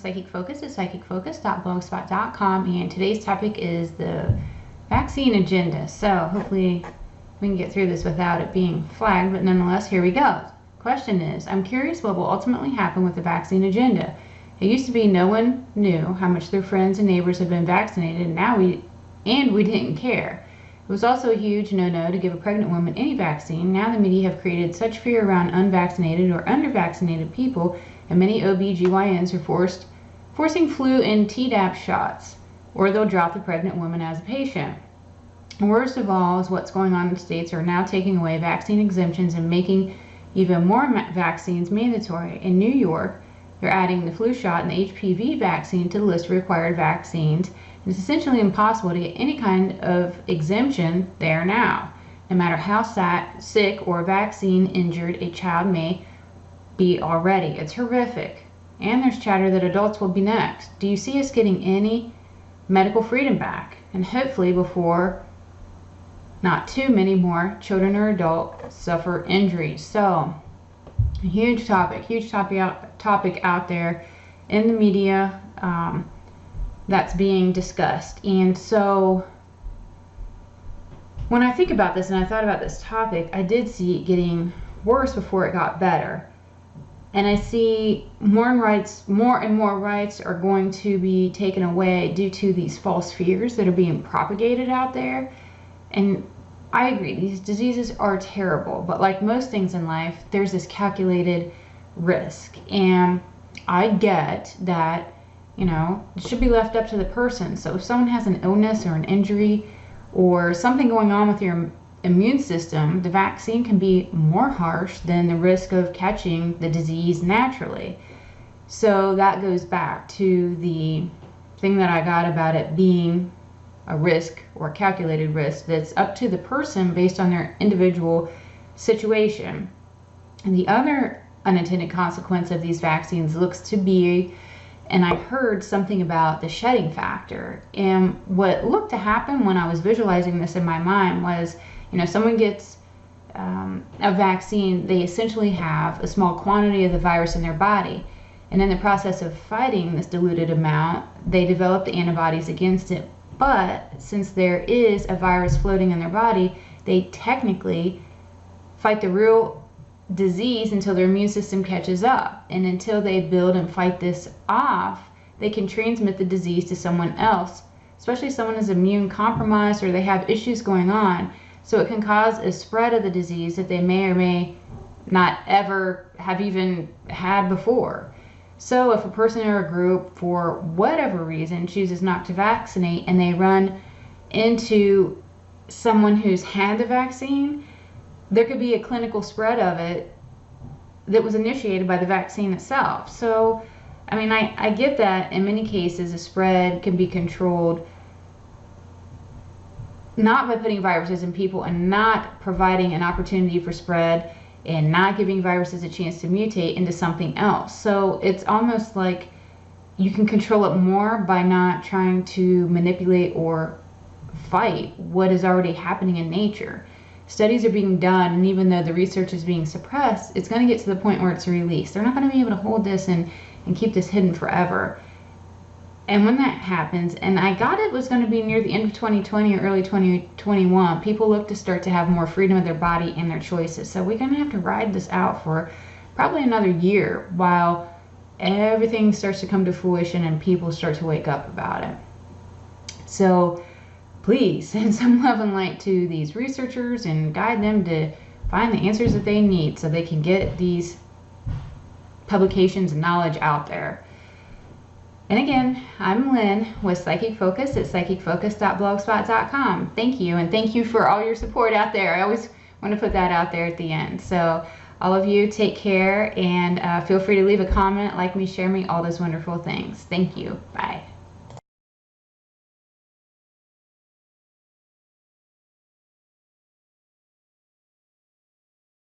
Psychic Focus at psychicfocus.blogspot.com, and today's topic is the vaccine agenda. So hopefully we can get through this without it being flagged, but nonetheless, here we go. Question is, I'm curious what will ultimately happen with the vaccine agenda. It used to be no one knew how much their friends and neighbors had been vaccinated, and we didn't care. It was also a huge no-no to give a pregnant woman any vaccine. Now the media have created such fear around unvaccinated or under-vaccinated people, and many OBGYNs are forcing flu and Tdap shots, or they'll drop the pregnant woman as a patient. And worst of all is what's going on in states are now taking away vaccine exemptions and making even more vaccines mandatory. In New York, they're adding the flu shot and the HPV vaccine to the list of required vaccines. It's essentially impossible to get any kind of exemption there now, no matter how sick or vaccine injured a child may be already. It's horrific. And there's chatter that adults will be next. Do you see us getting any medical freedom back? And hopefully before not too many more children or adults suffer injuries. So, a huge topic out there in the media. That's being discussed. And so when I think about this and I thought about this topic, I did see it getting worse before it got better. And I see more and more rights are going to be taken away due to these false fears that are being propagated out there. And I agree, these diseases are terrible, but like most things in life, there's this calculated risk. And I get that, it should be left up to the person. So if someone has an illness or an injury or something going on with your immune system, the vaccine can be more harsh than the risk of catching the disease naturally. So that goes back to the thing that I got about it being a risk or calculated risk that's up to the person based on their individual situation. And the other unintended consequence of these vaccines looks to be, and I heard something about the shedding factor. And what looked to happen when I was visualizing this in my mind was, someone gets a vaccine, they essentially have a small quantity of the virus in their body. And in the process of fighting this diluted amount, they develop the antibodies against it. But since there is a virus floating in their body, they technically fight the real disease until their immune system catches up. And until they build and fight this off, they can transmit the disease to someone else, especially someone who's immune compromised or they have issues going on. So it can cause a spread of the disease that they may or may not ever have even had before. So if a person or a group, for whatever reason, chooses not to vaccinate and they run into someone who's had the vaccine, there could be a clinical spread of it that was initiated by the vaccine itself. So, I get that in many cases a spread can be controlled not by putting viruses in people and not providing an opportunity for spread and not giving viruses a chance to mutate into something else. So it's almost like you can control it more by not trying to manipulate or fight what is already happening in nature. Studies are being done, and even though the research is being suppressed, it's going to get to the point where it's released. They're not going to be able to hold this and keep this hidden forever. And when that happens, and I got it was going to be near the end of 2020 or early 2021, people look to start to have more freedom of their body and their choices. So we're going to have to ride this out for probably another year while everything starts to come to fruition and people start to wake up about it. So please send some love and light to these researchers and guide them to find the answers that they need so they can get these publications and knowledge out there. And again, I'm Lynn with Psychic Focus at psychicfocus.blogspot.com. Thank you, and thank you for all your support out there. I always want to put that out there at the end. So all of you take care, and feel free to leave a comment, like me, share me, all those wonderful things. Thank you. Bye.